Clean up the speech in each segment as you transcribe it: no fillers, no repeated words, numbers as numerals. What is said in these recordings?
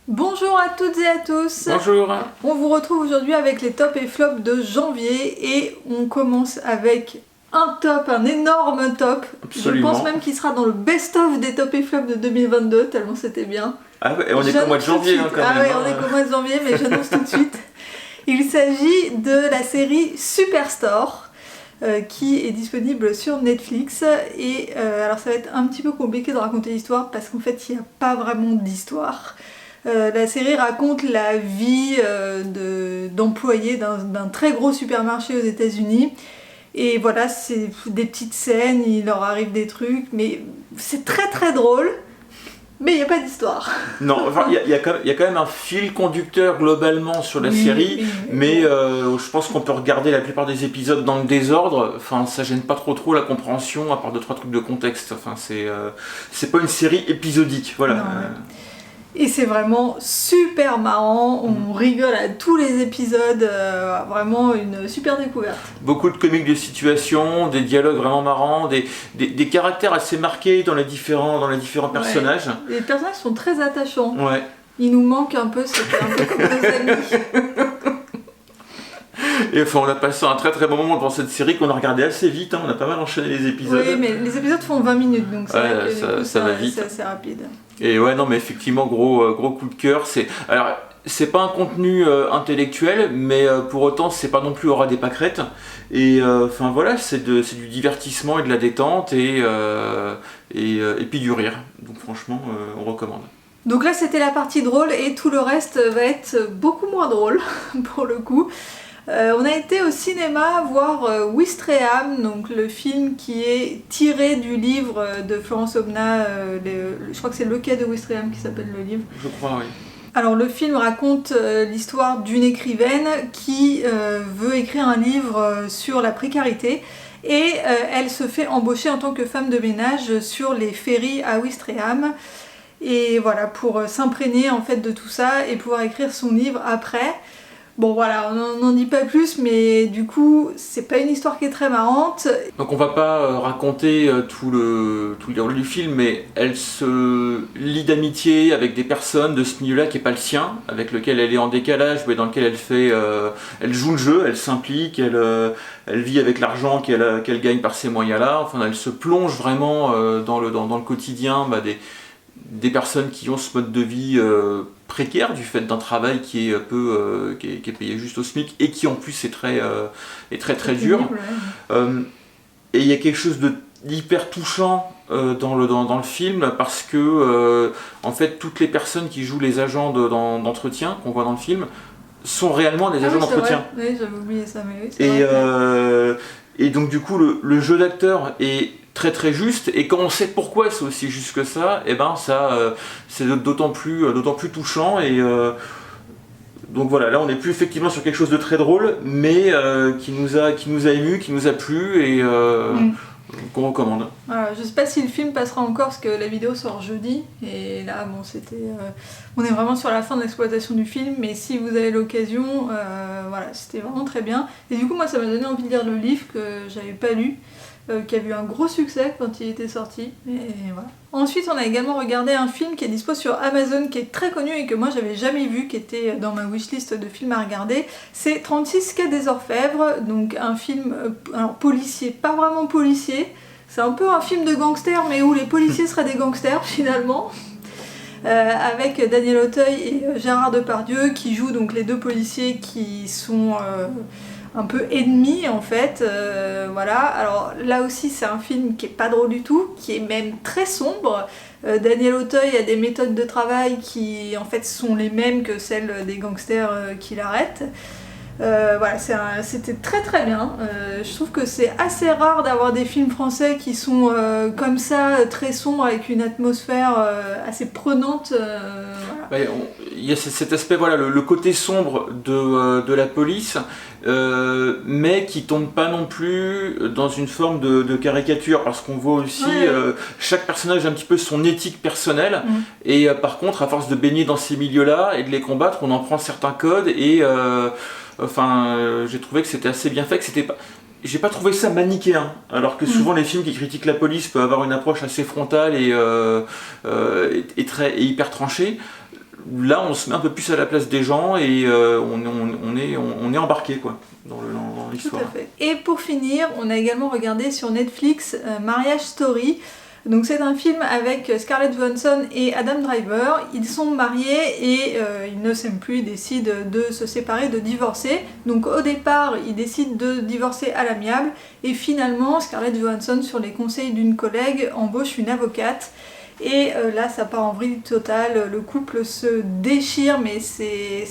Bonjour à toutes et à tous. Bonjour. On vous retrouve aujourd'hui avec les tops et flops de janvier et on commence avec un énorme top. Absolument. Je pense même qu'il sera dans le best-of des tops et flops de 2022, tellement c'était bien. Ah ouais, on est qu'au mois de janvier quand même. Ah ouais, on est qu'au mois de janvier, mais j'annonce tout de suite. Il s'agit de la série Superstore. Qui est disponible sur Netflix et alors ça va être un petit peu compliqué de raconter l'histoire parce qu'en fait il n'y a pas vraiment d'histoire. La série raconte la vie d'employés d'un très gros supermarché aux États-Unis et voilà, c'est des petites scènes, il leur arrive des trucs, mais c'est très très drôle. Mais il n'y a pas d'histoire. Non, enfin, il y a quand même un fil conducteur globalement sur la série, mais je pense qu'on peut regarder la plupart des épisodes dans le désordre. Enfin, ça gêne pas trop la compréhension, à part 2-3 trucs de contexte. Enfin, c'est pas une série épisodique, voilà. Non, ouais. Et c'est vraiment super marrant, on rigole à tous les épisodes, vraiment une super découverte. Beaucoup de comiques de situation, des dialogues vraiment marrants, des caractères assez marqués dans les différents personnages. Ouais. Les personnages sont très attachants. Ouais. Ils nous manquent un peu, c'était un peu comme nos amis. Et enfin, on a passé un très très bon moment dans cette série qu'on a regardé assez vite, hein. On a pas mal enchaîné les épisodes. Oui, mais les épisodes font 20 minutes, donc c'est vrai que ça va vite. C'est assez rapide. Et ouais, non, mais effectivement, gros coup de cœur. Alors, c'est pas un contenu intellectuel, mais pour autant, c'est pas non plus aura des pâquerettes. Et enfin voilà, c'est du divertissement et de la détente et puis du rire. Donc franchement, on recommande. Donc là, c'était la partie drôle et tout le reste va être beaucoup moins drôle pour le coup. On a été au cinéma voir Ouistreham, donc le film qui est tiré du livre de Florence Aubenas, je crois que c'est Le Quai de Ouistreham qui s'appelle le livre. Je crois, oui. Alors le film raconte l'histoire d'une écrivaine qui veut écrire un livre sur la précarité et elle se fait embaucher en tant que femme de ménage sur les ferries à Ouistreham. Et voilà, pour s'imprégner en fait de tout ça et pouvoir écrire son livre après. Bon voilà, on n'en dit pas plus, mais du coup, c'est pas une histoire qui est très marrante. Donc on va pas raconter tout le rôle du film, mais elle se lie d'amitié avec des personnes de ce milieu-là qui est pas le sien, avec lequel elle est en décalage, mais dans lequel elle joue le jeu, elle s'implique, elle vit avec l'argent qu'elle gagne par ces moyens-là. Enfin, elle se plonge vraiment dans le quotidien des personnes qui ont ce mode de vie précaire du fait d'un travail qui est qui est payé juste au SMIC et qui en plus est très dur. Ouais. Et il y a quelque chose d'hyper touchant dans le film parce que en fait toutes les personnes qui jouent les agents d'entretien qu'on voit dans le film sont réellement des agents d'entretien. Oui, j'avais oublié ça, mais oui, et donc du coup le jeu d'acteur est très juste, et quand on sait pourquoi c'est aussi juste que ça, et ben ça c'est d'autant plus touchant. Et donc voilà, là on n'est plus effectivement sur quelque chose de très drôle, mais qui nous a ému, qui nous a plu et qu'on recommande. Voilà, je sais pas si le film passera encore parce que la vidéo sort jeudi et là bon on est vraiment sur la fin de l'exploitation du film, mais si vous avez l'occasion, voilà, c'était vraiment très bien. Et du coup moi ça m'a donné envie de lire le livre que j'avais pas lu. Qui a eu un gros succès quand il était sorti. Et voilà. Ensuite, on a également regardé un film qui est dispo sur Amazon, qui est très connu et que moi j'avais jamais vu, qui était dans ma wishlist de films à regarder. C'est 36 Quai des Orfèvres, donc un film policier, pas vraiment policier. C'est un peu un film de gangsters, mais où les policiers seraient des gangsters finalement. Avec Daniel Auteuil et Gérard Depardieu qui jouent donc les deux policiers qui sont un peu ennemis en fait, voilà. Alors là aussi c'est un film qui est pas drôle du tout, qui est même très sombre. Daniel Auteuil a des méthodes de travail qui en fait sont les mêmes que celles des gangsters qui l'arrêtent. Voilà, c'était très bien. Je trouve que c'est assez rare d'avoir des films français qui sont comme ça, très sombres, avec une atmosphère assez prenante. Voilà. Il y a cet aspect, voilà, le côté sombre de la police, mais qui tombe pas non plus dans une forme de caricature, parce qu'on voit aussi chaque personnage a un petit peu son éthique personnelle, et par contre, à force de baigner dans ces milieux-là et de les combattre, on en prend certains codes et j'ai trouvé que c'était assez bien fait, j'ai pas trouvé ça manichéen, alors que souvent les films qui critiquent la police peuvent avoir une approche assez frontale et hyper tranchée. là on se met un peu plus à la place des gens et on est embarqué quoi, dans l'histoire. Tout à fait. Et pour finir, on a également regardé sur Netflix Marriage Story. Donc c'est un film avec Scarlett Johansson et Adam Driver. Ils sont mariés et ils ne s'aiment plus, ils décident de se séparer, de divorcer. Donc au départ, ils décident de divorcer à l'amiable et finalement Scarlett Johansson, sur les conseils d'une collègue, embauche une avocate. Et là ça part en vrille totale, le couple se déchire, mais c'est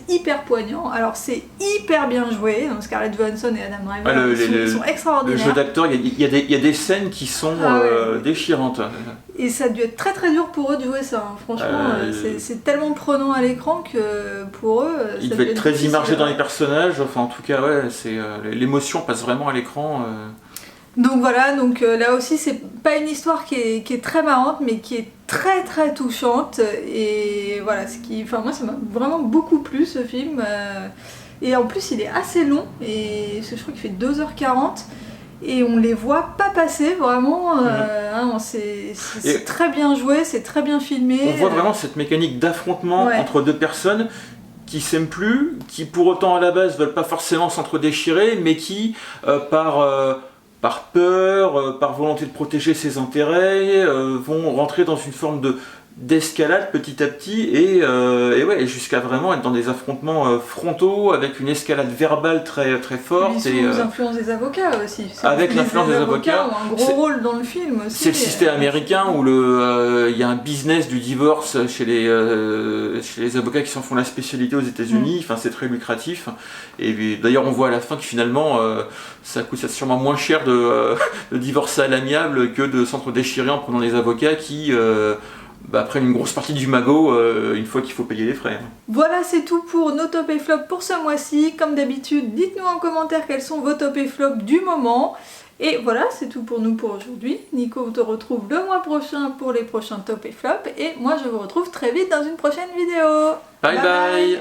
hyper poignant. Alors c'est hyper bien joué, donc Scarlett Johansson et Adam Driver sont extraordinaires. Le jeu d'acteur, il y a des scènes qui sont déchirantes. Et ça a dû être très très dur pour eux de jouer ça, hein. Franchement c'est tellement prenant à l'écran que pour eux... Ils devaient être très immergés dans les personnages, enfin en tout cas ouais, l'émotion passe vraiment à l'écran. Donc voilà, donc là aussi c'est pas une histoire qui est très marrante mais qui est très très touchante et voilà, moi ça m'a vraiment beaucoup plu ce film et en plus il est assez long et je crois qu'il fait 2h40 et on les voit pas passer vraiment, c'est très bien joué, c'est très bien filmé. On voit vraiment cette mécanique d'affrontement entre deux personnes qui s'aiment plus, qui pour autant à la base veulent pas forcément s'entre-déchirer mais qui par peur, par volonté de protéger ses intérêts, vont rentrer dans une forme d'escalade petit à petit et jusqu'à vraiment être dans des affrontements frontaux avec une escalade verbale très, très forte. Sous l'influence des avocats aussi. Avec l'influence des avocats. Ont un gros rôle dans le film aussi. C'est le système américain où il y a un business du divorce chez les avocats qui s'en font la spécialité aux États-Unis. Enfin, c'est très lucratif. Et d'ailleurs, on voit à la fin que finalement, ça coûte sûrement moins cher de divorcer à l'amiable que de s'entre-déchirer en prenant des avocats qui prennent une grosse partie du magot une fois qu'il faut payer les frais. Voilà, c'est tout pour nos top et flop pour ce mois-ci. Comme d'habitude, dites-nous en commentaire quels sont vos top et flop du moment. Et voilà, c'est tout pour nous pour aujourd'hui. Nico te retrouve le mois prochain pour les prochains top et flop. Et moi, je vous retrouve très vite dans une prochaine vidéo. Bye bye.